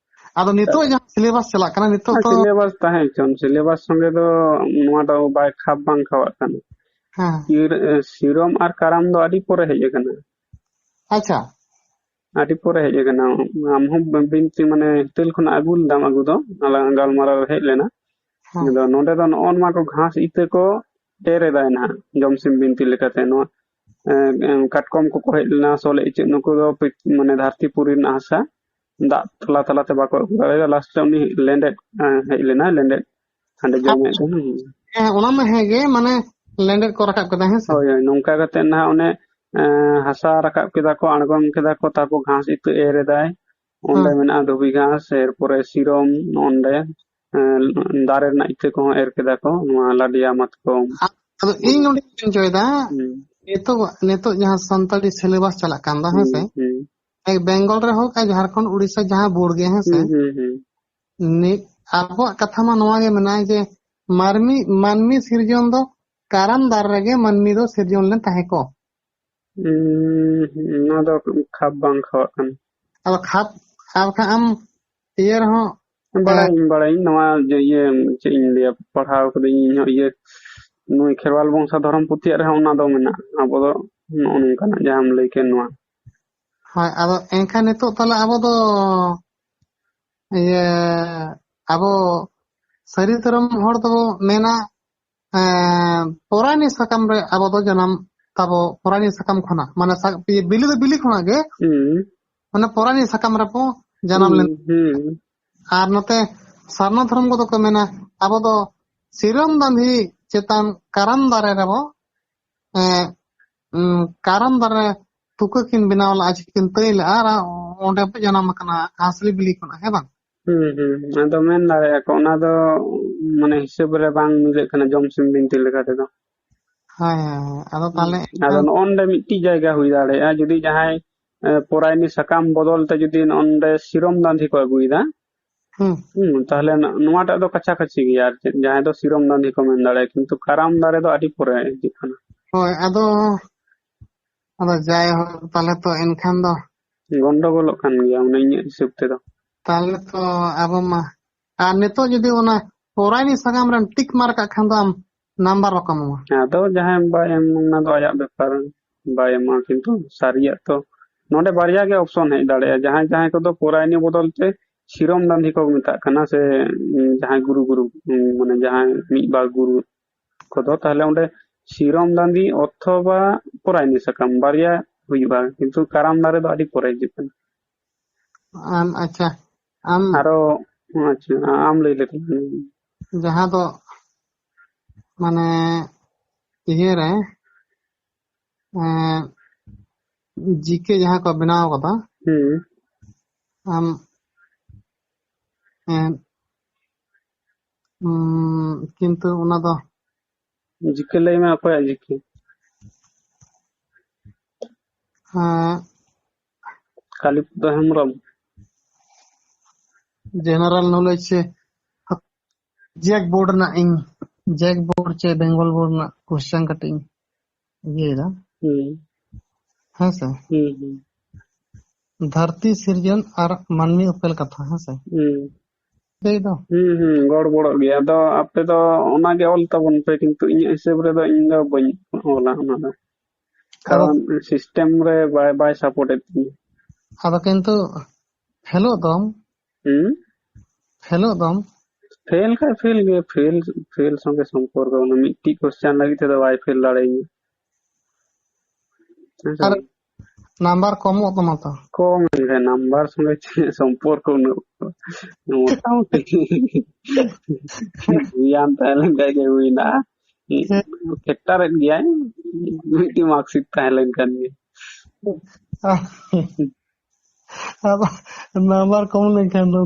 ᱟᱫᱚ ᱱᱤᱛᱚᱜ ᱡᱟᱦᱟᱸ ᱥᱤᱞᱮᱵᱟᱥ ᱪᱟᱞᱟᱜ ᱠᱟᱱᱟ ᱱᱤᱛᱚᱜ ᱛᱚ ᱥᱤᱞᱮᱵᱟᱥ ᱛᱟᱦᱮᱸ ᱦᱚᱪᱚᱱ, ᱥᱤᱞᱮᱵᱟᱥ ᱥᱚᱸᱜᱮ ᱫᱚ ᱱᱚᱣᱟ ᱫᱚ ᱵᱟᱭ ᱠᱷᱟᱯ ᱵᱟᱝ ᱠᱷᱟᱣᱟᱜ ᱠᱟᱱᱟ᱾ ᱥᱤᱨᱚᱢ ᱟᱨ ᱠᱟᱨᱟᱢ ᱫᱚ ᱟᱹᱰᱤ ᱯᱚᱨᱮ ᱦᱮᱡ ᱟᱠᱟᱱᱟ᱾ ᱟᱪᱪᱷᱟ, ᱟᱹᱰᱤ ᱯᱚᱨᱮ ᱦᱮᱡ ᱟᱠᱟᱱᱟ᱾ ᱟᱢᱦᱚᱸ ᱵᱤᱱᱛᱤ ᱢᱟᱱᱮ ᱦᱤᱛᱟᱹᱞ ᱠᱷᱚᱱᱟᱜ ᱟᱹᱜᱩ ᱞᱮᱫᱟᱢ, ᱟᱹᱜᱩ ᱫᱚ ᱜᱟᱞᱢᱟᱨᱟᱣ ᱦᱮᱡ ᱞᱮᱱᱟ᱾ ᱟᱫᱚ ᱱᱚᱰᱮ ᱫᱚ ᱱᱚᱜᱼᱚ ᱱᱚᱣᱟ ᱠᱚ ᱜᱷᱟᱸᱥ ᱤᱛᱟᱹ ᱠᱚ ᱮᱨ ᱮᱫᱟᱭ ᱱᱟᱦᱟᱜ ᱡᱚᱢᱥᱤᱢ ᱵᱤᱱᱛᱤ ᱞᱮᱠᱟᱛᱮ᱾ ᱱᱚᱣᱟ ᱠᱟᱴᱠᱚᱢ ᱠᱚᱠᱚ ᱦᱮᱡ ᱞᱮᱱᱟ, ᱥᱚᱞ ᱤᱪᱟᱹᱜ, ᱱᱩᱠᱩ ᱫᱚ ᱢᱟᱱᱮ ᱫᱷᱟᱹᱨᱛᱤ ᱯᱩᱨᱤ ᱨᱮᱱᱟᱜ ᱦᱟᱥᱟ ᱫᱟᱜ ᱛᱟᱞᱟ ᱛᱟᱞᱟᱛᱮ ᱵᱟᱠᱚ ᱟᱹᱜᱩ ᱫᱟᱲᱮᱭᱟᱫᱟ, ᱞᱟᱥᱴ ᱨᱮ ᱩᱱᱤ ᱞᱮᱸᱰᱮᱫ ᱦᱮᱡ ᱞᱮᱱᱟ, ᱞᱮᱸᱰᱮᱫ ᱦᱟᱸᱰᱮ ᱡᱚᱢᱮᱫ ᱛᱟᱦᱮᱱ᱾ ᱦᱮᱸ ᱚᱱᱟ ᱢᱟ ᱦᱮᱸᱜᱮ, ᱢᱟᱱᱮ ᱞᱮᱸᱰᱮᱫ ᱠᱚ ᱨᱟᱠᱟᱵ ᱠᱮᱫᱟ ᱦᱮᱸᱥᱮ᱾ ᱦᱳᱭ ᱱᱚᱝᱠᱟ ᱠᱟᱛᱮᱜ ᱱᱟᱦᱟᱜ ᱚᱱᱮ ᱦᱟᱥᱟ ᱨᱟᱠᱟᱵ ᱠᱮᱫᱟ ᱠᱚ, ᱟᱬᱜᱚᱢ ᱠᱮᱫᱟ ᱠᱚ, ᱛᱟᱨᱯᱚᱨ ᱜᱷᱟᱸᱥ ᱤᱛᱟᱹ ᱮᱨ ᱮᱫᱟᱭ, ᱚᱸᱰᱮ ᱢᱮᱱᱟᱜᱼᱟ ᱫᱷᱩᱵᱤ ᱜᱷᱟᱸᱥ, ᱮᱨᱯᱚᱨᱮ ᱥᱤᱨᱚᱢ, ᱚᱸᱰᱮ ᱫᱟᱨᱮ ᱨᱮᱱᱟᱜ ᱤᱛᱟᱹ ᱠᱚᱦᱚᱸ ᱮᱨ ᱠᱮᱫᱟ ᱠᱚ, ᱱᱚᱣᱟ ᱞᱟᱰᱮᱭᱟ ᱢᱟᱛᱠᱚᱢ᱾ ᱟᱫᱚ ᱤᱧ ᱱᱚᱰᱮᱧ ᱢᱮᱱᱪᱚᱭᱮᱫᱟ, ᱱᱤᱛᱚᱜ ᱡᱟᱦᱟᱸ ᱥᱟᱱᱛᱟᱲᱤ ᱥᱤᱞᱮᱵᱟᱥ ᱪᱟᱞᱟᱜ ᱠᱟᱱ ᱫᱚ ᱦᱮᱸᱥᱮ, ᱵᱮᱝᱜᱚᱞ ᱨᱮ ᱦᱳᱠ ᱟᱨ ᱡᱷᱟᱲᱠᱷᱚᱸᱰ ᱩᱲᱤᱥᱥᱟ ᱡᱟᱦᱟᱸ ᱵᱳᱨᱰ ᱜᱮ ᱦᱮᱸᱥᱮ, ᱟᱵᱚᱣᱟᱜ ᱠᱟᱛᱷᱟ ᱢᱟ ᱱᱚᱣᱟ ᱜᱮ ᱢᱮᱱᱟᱜᱼᱟ ᱡᱮ ᱢᱟᱹᱱᱢᱤ ᱥᱤᱨᱡᱚᱱ ᱫᱚ ᱠᱟᱨᱟᱢ ᱫᱟᱨᱮ ᱨᱮᱜᱮ ᱢᱟᱹᱱᱢᱤ ᱫᱚ ᱥᱤᱨᱡᱚᱱ ᱞᱮᱱ ᱛᱟᱦᱮᱸ ᱠᱚ᱾ ᱱᱚᱣᱟ ᱫᱚ ᱠᱷᱟᱯ ᱵᱟᱝ ᱠᱷᱟᱣᱟᱜ ᱠᱟᱱᱟ᱾ ᱟᱫᱚ ᱟᱨ ᱵᱟᱠᱷᱟᱱ ᱟᱢ ᱤᱭᱟᱹ ᱨᱮᱦᱚᱸ ᱵᱟᱲᱟᱭᱟᱹᱧ ᱱᱚᱣᱟ ᱪᱮᱫ ᱤᱧ ᱞᱟᱹᱭᱟ, ᱯᱟᱲᱦᱟᱣ ᱠᱟᱹᱫᱟᱹᱧ ᱤᱧᱦᱚᱸ ᱱᱩᱭ ᱠᱷᱮᱨᱣᱟᱞ ᱵᱚᱝᱥᱚ ᱫᱷᱚᱨᱚᱢ ᱯᱩᱛᱷᱤᱭᱟᱜ ᱨᱮᱦᱚᱸ ᱚᱱᱟ ᱫᱚ ᱢᱮᱱᱟᱜᱼᱟ᱾ ᱟᱵᱚ ᱫᱚ ᱱᱚᱜᱼᱚ ᱱᱚᱝᱠᱟᱱᱟᱜ ᱡᱟᱦᱟᱸᱢ ᱞᱟᱹᱭ ᱠᱮᱫ ᱱᱚᱣᱟ᱾ ᱦᱳᱭ, ᱟᱫᱚ ᱮᱱᱠᱷᱟᱱ ᱱᱤᱛᱚᱜ ᱛᱟᱦᱞᱮ ᱟᱵᱚ ᱫᱚ ᱟᱵᱚ ᱥᱟᱹᱨᱤ ᱫᱷᱚᱨᱚᱢ ᱦᱚᱲ ᱫᱚᱵᱚ ᱢᱮᱱᱟ ᱯᱚᱨᱟᱭᱱᱤ ᱥᱟᱠᱟᱢ ᱨᱮ ᱟᱵᱚ ᱫᱚ ᱡᱟᱱᱟᱢ ᱛᱟᱵᱚ, ᱯᱚᱨᱟᱭᱱᱤ ᱥᱟᱠᱟᱢ ᱠᱷᱚᱱᱟᱜ ᱢᱟᱱᱮ ᱵᱤᱞᱤ ᱫᱚ ᱵᱤᱞᱤ ᱠᱷᱚᱱᱟᱜ ᱜᱮ ᱢᱟᱱᱮ ᱯᱚᱨᱟᱭᱱᱤ ᱥᱟᱠᱟᱢ ᱨᱮᱵᱚ ᱡᱟᱱᱟᱢ ᱞᱮᱱ᱾ ᱟᱨ ᱱᱚᱛᱮ ᱥᱟᱨᱱᱟ ᱫᱷᱚᱨᱚᱢ ᱠᱚᱫᱚ ᱠᱚ ᱢᱮᱱᱟ ᱟᱵᱚ ᱫᱚ ᱥᱤᱨᱚᱢ ᱫᱟᱸᱫᱷᱤ ᱪᱮᱛᱟᱱ ᱠᱟᱨᱟᱢ ᱫᱟᱨᱮ ᱨᱮᱵᱚ ᱠᱟᱨᱟᱢ ᱫᱟᱨᱮ ᱛᱩᱠᱟᱹ ᱠᱤᱱ ᱵᱮᱱᱟᱣ ᱞᱟᱜᱼᱟ, ᱪᱤᱠᱤᱱ ᱛᱟᱹᱭ ᱞᱟᱜᱼᱟ, ᱟᱨ ᱚᱸᱰᱮ ᱯᱮ ᱡᱟᱱᱟᱢ ᱟᱠᱟᱱᱟ ᱦᱟᱸᱥᱞᱤ ᱵᱤᱞᱤ ᱠᱷᱚᱱᱟᱜ, ᱦᱮᱸ ᱵᱟᱝ? ᱟᱫᱚ ᱢᱮᱱ ᱫᱟᱲᱮᱭᱟᱜᱼᱟ ᱠᱚ ᱚᱱᱟ ᱫᱚ ᱢᱟᱱᱮ ᱦᱤᱥᱟᱹᱵ ᱨᱮ ᱵᱟᱝ ᱢᱤᱞᱟᱹᱜ ᱠᱟᱱᱟ ᱡᱚᱢᱥᱤᱢ ᱵᱤᱱᱛᱤ ᱞᱮᱠᱟ ᱛᱮᱫᱚ᱾ ᱦᱳᱭ, ᱟᱫᱚ ᱛᱟᱦᱞᱮ ᱟᱫᱚ ᱱᱚᱜᱼᱚ ᱱᱚᱰᱮ ᱢᱤᱫᱴᱤᱡ ᱡᱟᱭᱜᱟ ᱦᱩᱭ ᱫᱟᱲᱮᱭᱟᱜᱼᱟ, ᱡᱩᱫᱤ ᱡᱟᱦᱟᱸᱭ ᱯᱚᱨᱟᱭᱱᱤ ᱥᱟᱠᱟᱢ ᱵᱚᱫᱚᱞ ᱛᱮ ᱡᱩᱫᱤ ᱱᱚᱰᱮ ᱥᱤᱨᱚᱢ ᱫᱟᱸᱫᱷᱤ ᱠᱚ ᱟᱹᱜᱩᱭᱮᱫᱟ, ᱛᱟᱦᱞᱮ ᱱᱚᱣᱟᱴᱟᱜ ᱫᱚ ᱠᱟᱪᱷᱟ ᱠᱟᱪᱷᱤ ᱜᱮᱭᱟ ᱟᱨ ᱪᱮᱫ, ᱡᱟᱦᱟᱸᱭ ᱫᱚ ᱥᱤᱨᱚᱢ ᱫᱟᱸᱫᱷᱤ ᱠᱚ ᱢᱮᱱ ᱫᱟᱲᱮᱭᱟᱜᱼᱟ, ᱠᱤᱱᱛᱩ ᱠᱟᱨᱟᱢ ᱫᱟᱨᱮ ᱫᱚ ᱟᱹᱰᱤ ᱯᱚᱨᱮ ᱦᱤᱡᱩᱜ ᱠᱟᱱᱟ᱾ ᱦᱳᱭ, ᱟᱫᱚ ᱡᱟᱭᱦᱳᱠ ᱛᱟᱦᱞᱮ ᱛᱚ ᱮᱱᱠᱷᱟᱱ ᱫᱚ ᱜᱚᱱᱰᱚᱜᱳᱞᱚᱜ ᱠᱟᱱ ᱜᱮᱭᱟ ᱢᱟᱱᱮ ᱤᱧᱟᱹᱜ ᱦᱤᱥᱟᱹᱵ ᱛᱮᱫᱚ᱾ ᱛᱟᱦᱞᱮ ᱛᱚ ᱟᱵᱚ ᱢᱟ, ᱟᱨ ᱱᱤᱛᱚᱜ ᱡᱩᱫᱤ ᱚᱱᱟ ᱯᱚᱨᱟᱭᱱᱤ ᱥᱟᱠᱟᱢ ᱨᱮᱢ ᱴᱤᱠ ᱢᱟᱨ ᱠᱟᱜ ᱠᱷᱟᱱ ᱫᱚ ᱟᱢ ᱱᱟᱢᱵᱟᱨ ᱵᱟᱠᱚ ᱮᱢᱟᱢᱟ᱾ ᱟᱫᱚ ᱡᱟᱦᱟᱸᱭ ᱵᱟᱭ ᱮᱢ ᱚᱱᱟ ᱫᱚ ᱟᱭᱟᱜ ᱵᱮᱯᱟᱨ, ᱵᱟᱭ ᱮᱢᱟ, ᱠᱤᱱᱛᱩ ᱥᱟᱹᱨᱤᱭᱟᱜ ᱛᱚ ᱱᱚᱰᱮ ᱵᱟᱨᱭᱟ ᱜᱮ ᱚᱯᱥᱚᱱ ᱦᱮᱡ ᱫᱟᱲᱮᱭᱟᱜᱼᱟ, ᱡᱟᱦᱟᱸᱭ ᱠᱚᱫᱚ ᱯᱚᱨᱟᱭᱱᱤ ᱵᱚᱫᱚᱞ ᱛᱮ ᱥᱤᱨᱚᱢ ᱫᱟᱸᱫᱷᱤ ᱠᱚ ᱢᱮᱛᱟᱜ ᱠᱟᱱᱟ ᱥᱮ ᱡᱟᱦᱟᱸᱭ ᱜᱩᱨᱩ ᱢᱟᱱᱮ ᱡᱟᱦᱟᱸᱭ ᱢᱤᱫ ᱵᱟᱨ ᱜᱩᱨᱩ ᱠᱚᱫᱚ ᱛᱟᱦᱞᱮ ᱚᱸᱰᱮ ᱥᱤᱨᱚᱢ ᱫᱟᱸᱫᱷᱤ ᱚᱛᱷᱚᱵᱟ ᱯᱚᱨᱟᱭᱱᱤ ᱥᱟᱠᱟᱢ ᱵᱟᱨᱭᱟ ᱦᱩᱭᱩᱜᱼᱟ, ᱠᱤᱱᱛᱩ ᱠᱟᱨᱟᱢ ᱫᱟᱨᱮ ᱫᱚ ᱟᱹᱰᱤ ᱯᱚᱨᱮ ᱦᱤᱡᱩᱜ ᱠᱟᱱᱟ᱾ ᱟᱪᱪᱷᱟ, ᱟᱢ ᱟᱨᱚ ᱟᱪᱪᱷᱟ ᱟᱢ ᱞᱟᱹᱭ ᱞᱮ ᱡᱟᱦᱟᱸ ᱫᱚ ᱢᱟᱱᱮ ᱤᱭᱟᱹᱨᱮ ᱡᱤᱠᱮ ᱡᱟᱦᱟᱸ ᱠᱚ ᱵᱮᱱᱟᱣ ᱠᱟᱫᱟ, ᱟᱢ ᱠᱤᱱᱛᱩ ᱚᱱᱟ ᱫᱚ ᱡᱤᱠᱮ ᱞᱟᱹᱭ ᱢᱮ, ᱚᱠᱚᱭᱟᱜ ᱡᱤᱠᱮ? ᱠᱟᱞᱤᱯᱚᱫᱚ ᱦᱮᱢᱵᱨᱚᱢ? ᱡᱮᱱᱟᱨᱮᱞ ᱱᱚᱞᱮᱡᱽ ᱥᱮ ᱡᱮᱠ ᱵᱳর্ড ᱨᱮᱱᱟᱜ ᱡᱮᱠ ᱵᱳর্ড ᱥᱮ ᱵᱮᱝᱜᱚᱞ ᱵᱳর্ড ᱨᱮᱱᱟᱜ কোশ্চেন ᱠᱟᱹᱴᱤᱡ ᱤᱧ ᱤᱭᱟᱹᱭᱮᱫᱟ ᱦᱮᱸᱥᱮ। ᱫᱷᱟᱹᱨᱛᱤ ᱥᱤᱨᱡᱚᱱ ᱟᱨ ᱢᱟᱹᱱᱢᱤ ᱩᱯᱮᱞ ᱠᱟᱛᱷᱟ ᱦᱮᱸᱥᱮ ᱜᱚᱲᱵᱚᱲᱚᱜ ᱜᱮᱭᱟ, ᱟᱫᱚ ᱟᱯᱮ ᱫᱚ ᱚᱱᱟᱜᱮ ᱚᱞ ᱛᱟᱵᱚᱱ ᱯᱮ, ᱠᱤᱱᱛᱩ ᱤᱧᱟᱹᱜ ᱦᱤᱥᱟᱹᱵ ᱨᱮᱫᱚ ᱤᱧ ᱫᱚ ᱵᱟᱹᱧ ᱚᱞᱟ ᱚᱱᱟ ᱫᱚ, ᱠᱟᱨᱚᱱ ᱥᱤᱥᱴᱮᱢ ᱨᱮ ᱵᱟᱭ ᱥᱟᱯᱳর্ᱴ ᱮᱫ ᱛᱤᱧᱟ। ᱟᱫᱚ ᱠᱤᱱᱛᱩ ᱯᱷᱮᱞᱚᱜ ᱫᱚᱢ ᱯᱷᱮᱞ ᱠᱷᱟᱡ ᱯᱷᱮᱞ ᱜᱮ, ᱯᱷᱮᱞ ᱥᱚᱸᱜᱮ ᱥᱚᱢᱯᱚᱨᱠᱚ ᱢᱤᱫᱴᱤᱡ ᱠᱚᱥᱪᱮᱱ ᱞᱟᱹᱜᱤᱫ ᱛᱮᱫᱚ ᱵᱟᱭ ᱯᱷᱮᱞ ᱫᱟᱲᱮᱭᱟᱹᱧᱟ। ᱟᱨ নাম্বার কমᱚᱜ ᱛᱟᱢᱟ ᱛᱚ। কম নাম্বার সঙ্গে সম্পর্ক মোটামুটি ᱜᱮᱭᱟᱱ ᱛᱟᱦᱮᱸ ᱞᱮᱱᱠᱷᱟᱡ ᱜᱮ ᱦᱩᱭᱱᱟ, ᱯᱷᱮᱠᱴᱟᱨᱮᱫ ᱜᱮᱭᱟᱭ ᱢᱤᱫᱴᱤᱡ ᱢᱟর্কᱥᱤᱴ ᱛᱟᱦᱮᱸ ᱞᱮᱱᱠᱷᱟᱱ ᱜᱮ। ᱟᱫᱚ নাম্বার কম লেনখান ᱫᱚ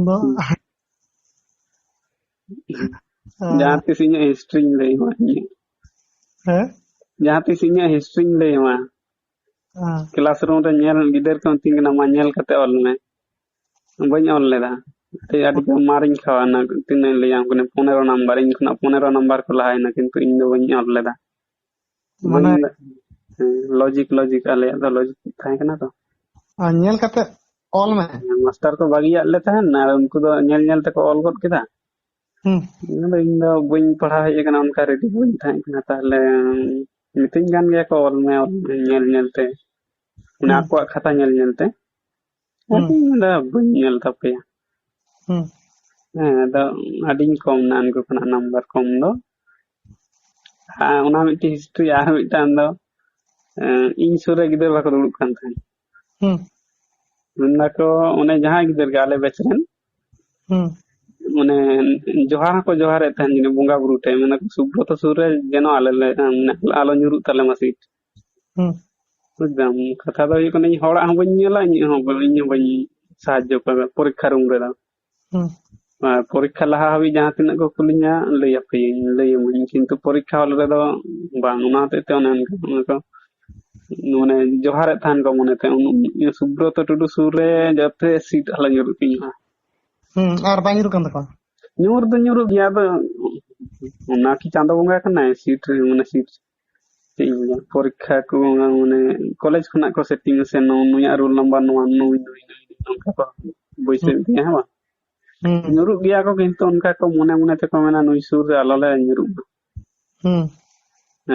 ᱡᱟᱦᱟᱸ ᱛᱤᱥ ᱤᱧᱟᱹᱜ ᱦᱤᱥᱴᱨᱤᱧ ᱞᱟᱹᱭ ᱟᱢᱟ, ᱡᱟᱦᱟᱸ ᱛᱤᱥ ᱤᱧᱟᱹᱜ ᱦᱤᱥᱴᱨᱤᱧ ᱞᱟᱹᱭ ᱟᱢᱟ, ᱠᱞᱟᱥᱨᱩᱢ ᱨᱮ ᱜᱤᱫᱟᱹᱨ ᱠᱚ ᱢᱤᱛᱟᱹᱧ ᱠᱟᱱᱟ ᱢᱟ ᱧᱮᱞ ᱠᱟᱛᱮ ᱚᱞ ᱢᱮ, ᱵᱟᱹᱧ ᱚᱞ ᱞᱮᱫᱟ, ᱟᱹᱰᱤ ᱢᱟᱨᱤᱧ ᱠᱷᱟᱣᱟᱱᱟ, ᱛᱤᱱᱟᱹᱜ ᱞᱟᱹᱭᱟᱢ ᱠᱟᱱᱟ 15 ᱱᱟᱢᱵᱟᱨ, ᱤᱧ ᱠᱷᱚᱱᱟᱜ 15 ᱱᱟᱢᱵᱟᱨ ᱠᱚ ᱞᱟᱦᱟᱭᱮᱱᱟ, ᱠᱤᱱᱛᱩ ᱤᱧ ᱫᱚ ᱵᱟᱹᱧ ᱚᱞ ᱞᱮᱫᱟ। ᱢᱟᱱᱮ ᱞᱚᱡᱤᱠ ᱟᱞᱮᱭᱟᱜ ᱫᱚ ᱞᱚᱡᱤᱠ ᱛᱟᱦᱮᱸ ᱠᱟᱱᱟ ᱛᱚ। ᱧᱮᱞ ᱠᱟᱛᱮ ᱚᱞ ᱢᱮ। ᱢᱟᱥᱴᱟᱨ ᱠᱚ ᱵᱟᱹᱜᱤᱭᱟᱜ ᱞᱮ ᱛᱟᱦᱮᱱ ᱟᱨ ᱩᱱᱠᱩ ᱫᱚ ᱧᱮᱞ ᱧᱮᱞ ᱛᱮᱠᱚ ᱚᱞ ᱜᱚᱫ ᱠᱮᱫᱟ। ᱤᱧ ᱫᱚ ᱵᱟᱹᱧ ᱯᱟᱲᱦᱟᱣ ᱦᱮᱡ ᱟᱠᱟᱱᱟ, ᱚᱱᱠᱟ ᱨᱮᱰᱤ ᱵᱟᱹᱧ ᱛᱟᱦᱮᱸ ᱠᱟᱱᱟ, ᱛᱟᱦᱞᱮ ᱢᱤᱛᱟᱹᱧ ᱠᱟᱱ ᱜᱮᱭᱟ ᱠᱚ ᱚᱞ ᱢᱮ ᱧᱮᱞ ᱧᱮᱞᱛᱮ, ᱢᱟᱱᱮ ᱟᱠᱚᱣᱟᱜ ᱠᱷᱟᱛᱟ ᱧᱮᱞ ᱧᱮᱞᱛᱮ, ᱟᱫᱚᱧ ᱢᱮᱱᱫᱟ ᱵᱟᱹᱧ ᱧᱮᱞ ᱛᱟᱯᱮᱭᱟ। ᱟᱫᱚ ᱟᱹᱰᱤᱧ ᱠᱚᱢ ᱱᱟ ᱩᱱᱠᱩ ᱠᱷᱚᱱᱟᱜ ᱱᱟᱢᱵᱟᱨ ᱠᱚᱢ ᱫᱚ। ᱚᱱᱟ ᱢᱤᱫᱴᱤᱡ ᱦᱤᱥᱴᱨᱤ, ᱟᱨ ᱢᱤᱫᱴᱟᱝ ᱫᱚ ᱤᱧ ᱥᱩᱨ ᱨᱮ ᱜᱤᱫᱟᱹᱨ ᱵᱟᱠᱚ ᱫᱩᱲᱩᱵ ᱠᱟᱱ ᱛᱟᱦᱮᱸᱫ, ᱢᱮᱱᱫᱟᱠᱚ ᱚᱱᱮ ᱡᱟᱦᱟᱸᱭ ᱜᱤᱫᱟᱹᱨ ᱜᱮ ᱟᱞᱮ ᱵᱮᱪ ᱨᱮᱱ, ᱢᱟᱱᱮ ᱡᱚᱦᱟᱨ ᱦᱚᱸᱠᱚ ᱡᱚᱦᱟᱨᱮᱫ ᱛᱟᱦᱮᱱ ᱵᱚᱸᱜᱟ ᱵᱩᱨᱩ ᱴᱷᱮᱡ, ᱢᱮᱱᱫᱟᱠᱚ ᱥᱩᱵᱨᱚᱛᱚ ᱥᱩᱨ ᱨᱮ ᱡᱮᱱᱚ ᱟᱞᱚ ᱧᱩᱨᱩᱜ ᱛᱟᱞᱮ ᱢᱟ ᱥᱤᱴ। ᱵᱩᱡᱽᱫᱟᱢ, ᱠᱟᱛᱷᱟ ᱫᱚ ᱦᱩᱭᱩᱜ ᱠᱟᱱᱟ ᱤᱧ ᱦᱚᱲᱟᱜ ᱦᱚᱸ ᱵᱟᱹᱧ ᱧᱮᱞᱟ, ᱤᱧ ᱦᱚᱸ ᱵᱟᱹᱧ ᱥᱟᱦᱟᱡᱽᱡᱚ ᱠᱚᱣᱟ ᱯᱚᱨᱤᱠᱠᱷᱟ ᱨᱩᱢ ᱨᱮᱫᱚ। ᱟᱨ ᱯᱚᱨᱤᱠᱠᱷᱟ ᱞᱟᱦᱟ ᱦᱟᱹᱵᱤᱡ ᱡᱟᱦᱟᱸ ᱛᱤᱱᱟᱹᱜ ᱠᱚ ᱠᱩᱞᱤᱧᱟ ᱞᱟᱹᱭ ᱟᱢᱟᱹᱧ, ᱠᱤᱱᱛু ᱯᱚᱨᱤᱠᱠᱷᱟ ᱦᱚᱞ ᱨᱮᱫᱚ ᱵᱟᱝ। ᱚᱱᱟ ᱦᱚᱛᱮᱡ te ᱚᱱᱮ ᱚᱱᱠᱟ ᱢᱟᱱᱮ ᱡᱚᱦᱟᱨᱮᱫ ᱛᱟᱦᱮᱱ ᱠᱚ ᱢᱚᱱᱮᱛᱮ, ᱥᱩᱵᱨᱚᱛᱚ ᱴᱩᱰᱩ ᱥᱩᱨ ᱨᱮ ᱡᱟᱛᱮ ᱥᱤᱴ ᱟᱞᱚ ᱧᱩᱨᱩᱜ ᱛᱤᱧ ᱢᱟ। ᱟᱨ ᱵᱟᱝ ᱧᱩᱨᱩᱜ ᱠᱟᱱ ᱛᱟᱠᱚᱣᱟ? ᱧᱩᱨ ᱫᱚ ᱧᱩᱨᱩᱜ ᱜᱮᱭᱟ, ᱟᱫᱚ ᱚᱱᱟ ᱠᱤ ᱪᱟᱸᱫᱳ ᱵᱚᱸᱜᱟ ᱠᱟᱱᱟᱭ ᱥᱤᱴ ᱪᱮᱫ ᱤᱧ ᱞᱟᱹᱭᱟ, ᱯᱚᱨᱤᱠᱠᱷᱟ ᱠᱚ ᱢᱟᱱᱮ ᱠᱚᱞᱮᱡᱽ ᱠᱷᱚᱱᱟᱜ ᱠᱚ ᱥᱮᱴᱤᱝ ᱟᱥᱮ ᱱᱩᱭᱟᱜ ᱨᱳᱞ ᱱᱟᱢᱵᱟᱨ ᱱᱚᱣᱟ, ᱱᱩᱭ ᱱᱚᱝᱠᱟ ᱠᱚ ᱵᱟᱹᱭᱥᱟᱹᱣ ᱤᱫᱤᱭᱟ ᱦᱮᱸ ᱵᱟᱝ, ᱧᱩᱨᱩᱜ ᱜᱮᱭᱟ ᱠᱚ, ᱠᱤᱱᱛᱩ ᱚᱱᱠᱟ ᱠᱚ ᱢᱚᱱᱮ ᱢᱚᱱᱮ ᱛᱮᱠᱚ ᱢᱮᱱᱟ ᱱᱩᱭ ᱥᱩᱨ ᱨᱮ ᱟᱞᱚ ᱞᱮ ᱧᱩᱨᱩᱜ ᱢᱟ।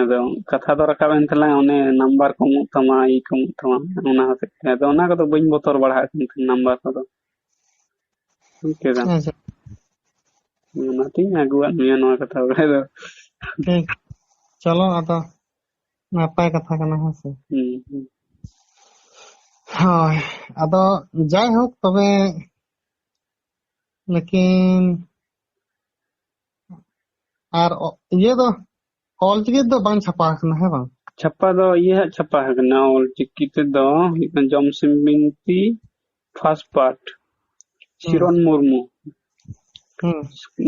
ᱟᱫᱚ ᱠᱟᱛᱷᱟ ᱫᱚ ᱨᱟᱠᱟᱵ ᱮᱱ ᱛᱟᱞᱟᱝᱟ ᱚᱱᱮ ᱱᱟᱢᱵᱟᱨ ᱠᱚᱢᱚᱜ ᱛᱟᱢᱟ, ᱠᱚᱢᱚᱜ ᱛᱟᱢᱟ, ᱚᱱᱟ ᱦᱚᱛᱮᱡ ᱛᱮ ᱟᱫᱚ ᱚᱱᱟ ᱠᱚᱫᱚ ᱵᱟᱹᱧ ᱵᱚᱛᱚᱨ ᱵᱟᱲᱟᱜ ᱠᱟᱱ ᱛᱟᱦᱮᱸ ᱱᱟᱢᱵᱟᱨ ᱠᱚᱫᱚ, ᱵᱩᱡᱽ ᱠᱮᱫᱟᱢ। ᱚᱱᱟᱛᱤᱧ ᱟᱹᱜᱩᱣᱟᱫ ᱢᱮᱭᱟ ᱱᱚᱣᱟ ᱠᱟᱛᱷᱟ ᱵᱟᱲᱟᱭ ᱫᱚ। ᱴᱷᱤᱠ, ᱪᱚᱞᱚ ᱟᱫᱚ ᱱᱟᱯᱟᱭ ᱠᱟᱛᱷᱟ ᱠᱟᱱᱟ ᱦᱮᱸᱥᱮ। ᱦᱳᱭ, ᱟᱫᱚ ᱡᱟᱭᱦᱳᱠ ᱛᱚᱵᱮ ᱞᱮᱠᱤᱱ ᱟᱨ ᱤᱭᱟᱹ ᱫᱚ ᱚᱞᱪᱤᱠᱤ ᱫᱚ ᱵᱟᱝ ᱪᱷᱟᱯᱟ ᱟᱠᱟᱱᱟ ᱦᱮᱸ ᱵᱟᱝ? ᱪᱷᱟᱯᱟ ᱫᱚ ᱤᱭᱟᱹ ᱪᱷᱟᱯᱟ ᱟᱠᱟᱱᱟ, ᱚᱞᱪᱤᱠᱤ ᱛᱮᱫᱚ ᱦᱩᱭᱩᱜ ᱠᱟᱱᱟ ᱡᱚᱢᱥᱤᱢ ᱵᱤᱱᱛᱤ ᱯᱷᱟᱥᱴ ᱯᱟᱨᱴ, ᱥᱤᱨᱚᱱ ᱢᱩᱨᱢᱩ।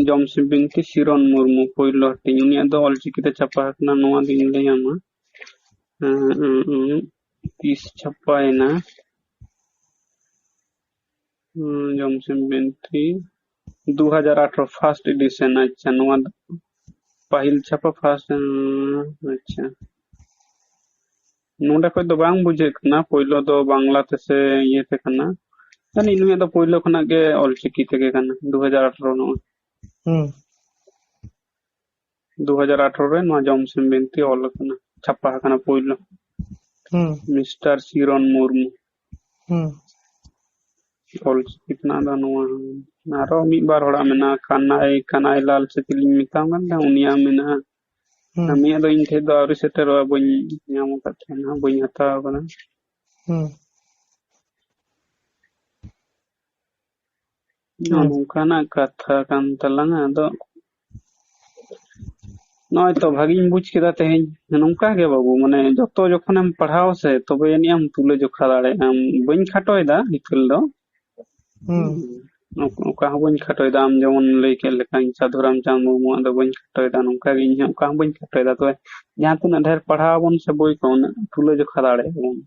ᱡᱚᱢᱥᱤᱢ ᱵᱤᱱᱛᱤ ᱥᱤᱨᱚᱱ ᱢᱩᱨᱢᱩ ᱯᱳᱭᱞᱳ ᱦᱟᱹᱴᱤᱧ, ᱩᱱᱤᱭᱟᱜ ᱫᱚ ᱚᱞᱪᱤᱠᱤᱛᱮ ᱪᱷᱟᱯᱟ ᱟᱠᱟᱱᱟ। ᱱᱚᱣᱟ ᱫᱚᱧ ᱞᱟᱹᱭ ᱟᱢᱟ ᱛᱤᱥ ᱪᱷᱟᱯᱟᱭᱮᱱᱟ, ᱡᱚᱢᱥᱤᱢ ᱵᱤᱱᱛᱤ 2018 ফার্স্ট এডিশন। আচ্ছা, নওয়া পাহিল ছাপা ফার্স্ট, আচ্ছা ᱱᱚᱰᱮ ᱠᱷᱚᱡ ᱫᱚ ᱵᱟᱝ ᱵᱩᱡᱷᱟᱹᱜ ᱠᱟᱱᱟ, ᱯᱳᱭᱞᱳ ᱫᱚ ᱵᱟᱝᱞᱟ ᱛᱮᱥᱮ ᱤᱭᱟᱹᱛᱮ ᱠᱟᱱᱟ, ᱡᱟᱹᱱᱤᱡ ᱱᱩᱭᱟᱜ ᱫᱚ ᱯᱳᱭᱞᱳ ᱠᱷᱚᱱᱟᱜ ᱜᱮ ᱚᱞᱪᱤᱠᱤ ᱛᱮᱜᱮ ᱠᱟᱱᱟ, 2018 ᱱᱚᱜᱼᱚᱭ। 2018 ᱨᱮ ᱱᱚᱣᱟ ᱡᱚᱢᱥᱤᱢ ᱵᱤᱱᱛᱤ ᱚᱞ ᱟᱠᱟᱱᱟ, ᱪᱷᱟᱯᱟ ᱟᱠᱟᱱᱟ ᱯᱳᱭᱞᱳ। মিস্টার শিরন মুর্মু। ᱚᱞᱪᱤᱠᱤ ᱛᱮᱱᱟᱜ ᱫᱚ ᱱᱚᱣᱟ ᱟᱨᱚ ᱢᱤᱫ ᱵᱟᱨ ᱦᱚᱲᱟᱜ ᱢᱮᱱᱟᱜᱼᱟ, ᱠᱟᱱᱟᱭ ᱞᱟᱞ ᱥᱮ ᱪᱤᱞᱤᱧ ᱢᱮᱛᱟᱢ ᱠᱟᱱ ᱛᱟᱦᱮᱸ ᱩᱱᱤᱭᱟᱜ ᱢᱮᱱᱟᱜᱼᱟ᱾ ᱩᱱᱤᱭᱟᱜ ᱫᱚ ᱤᱧ ᱴᱷᱮᱡ ᱫᱚ ᱟᱹᱣᱨᱤ ᱥᱮᱴᱮᱨᱚᱜᱼᱟ, ᱵᱟᱹᱧ ᱧᱟᱢ ᱟᱠᱟᱫ ᱛᱟᱦᱮᱱᱟ, ᱵᱟᱹᱧ ᱦᱟᱛᱟᱣ ᱟᱠᱟᱫᱟ᱾ ᱱᱚᱝᱠᱟᱱᱟᱜ ᱠᱟᱛᱷᱟ ᱠᱟᱱ ᱛᱟᱞᱟᱝᱟ᱾ ᱟᱫᱚ ᱱᱚᱜᱼᱚᱭ ᱛᱚ ᱵᱷᱟᱜᱤᱧ ᱵᱩᱡ ᱠᱮᱫᱟ ᱛᱮᱦᱮᱧ, ᱱᱚᱝᱠᱟ ᱜᱮ ᱵᱟᱹᱵᱩ, ᱢᱟᱱᱮ ᱡᱚᱛᱚ ᱡᱚᱠᱷᱚᱱᱮᱢ ᱯᱟᱲᱦᱟᱣ ᱥᱮ ᱛᱚᱵᱮ ᱟᱹᱱᱤᱡ ᱮᱢ ᱛᱩᱞᱟᱹ ᱡᱚᱠᱷᱟ ᱫᱟᱲᱮᱭᱟᱜᱼᱟ᱾ ᱵᱟᱹᱧ ᱠᱷᱟᱴᱚᱭᱮᱫᱟ ᱦᱤᱛᱟᱹᱞ ᱫᱚ, ᱚᱠᱟ ᱦᱚᱸ ᱵᱟᱹᱧ ᱠᱷᱟᱴᱚᱭᱮᱫᱟ, ᱟᱢ ᱡᱮᱢᱚᱱ ᱞᱟᱹᱭ ᱠᱮᱫ ᱞᱮᱠᱟᱧ ᱥᱟᱹᱫᱷᱩ ᱨᱟᱢᱪᱟᱸᱫᱽ ᱢᱩᱨᱢᱩᱣᱟᱜ ᱫᱚ ᱵᱟᱹᱧ ᱠᱷᱟᱴᱚᱭᱮᱫᱟ, ᱱᱚᱝᱠᱟ ᱜᱮ ᱤᱧ ᱦᱚᱸ ᱚᱠᱟ ᱦᱚᱸ ᱵᱟᱹᱧ ᱠᱷᱟᱴᱚᱭᱮᱫᱟ᱾ ᱛᱚᱵᱮ ᱡᱟᱦᱟᱸ ᱛᱤᱱᱟᱹᱜ ᱰᱷᱮᱨ ᱯᱟᱲᱦᱟᱣ ᱟᱵᱚᱱ ᱥᱮ ᱵᱳᱭ ᱠᱚ, ᱩᱱᱟᱹᱜ ᱛᱩᱞᱟᱹ ᱡᱚᱠᱷᱟ ᱫᱟᱲᱮᱭᱟᱜᱼᱟ ᱵᱚᱱ᱾